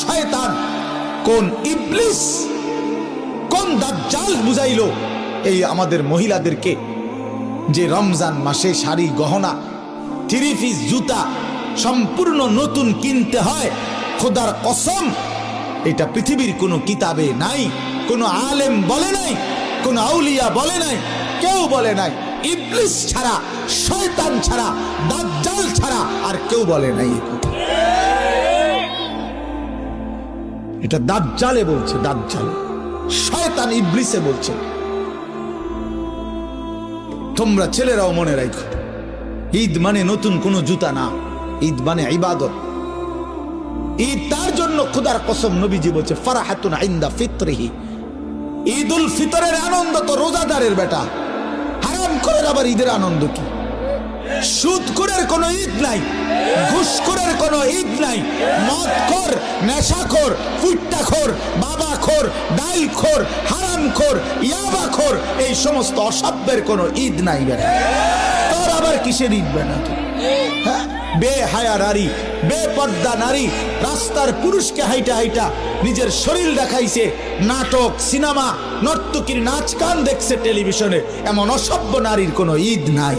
শয়তান, কোন ইবলিস, কোন দাজ্জাল বুঝাইলো এই আমাদের মহিলাদেরকে যে রমজান মাসে শাড়ি গহনা 3 পিস জুতা সম্পূর্ণ নতুন কিনতে হয়? খোদার কসম, এটা পৃথিবীর কোনো কিতাবে নাই, কোনো আলেম বলে নাই, কোনো আউলিয়া বলে নাই, কেউ বলে নাই। ইবলিস ছাড়া, শয়তান ছাড়া, দাজ্জাল ছাড়া আর কেউ বলে নাই। এটা দাজ্জালে বলছে, দাজ্জাল, শয়তান ইবলিসে বলছে। তোমরা ছেলেরাও মনে রাখো, ঈদ মানে নতুন কোনো জুতা না, ঈদ মানে ইবাদত। ঈদ তার জন্য খোদার কসম নবীজি বলছে ফারাহাতুন ইনদা ফিতরিহি, ঈদুল ফিতরের আনন্দ তো রোজাদারের বেটা। হারাম করে আবার ঈদের আনন্দ কি? সুদখোরের কোনো ঈদ নাই, ঘুষখোরের কোনো ঈদ নাই, মদখোর, নেশাখোর, ফুট্টাখোর, বাবাখোর, ডাইলখোর, হারামখোর, ইয়াবাখোর, এই সমস্ত অসভ্যের কোনো ঈদ নাই বেটা। তোর আবার কিসের ঈদ বেটা? হ্যাঁ, বেহায়া নারী, বেপর্দা নারী রাস্তার পুরুষকে হাইটা হাইটা নিজের শরীর দেখাইছে, নাটক, সিনেমা, নর্তকীর নাচ গান দেখছে টেলিভিশনে, এমন অসভ্য নারীর কোনো ঈদ নাই।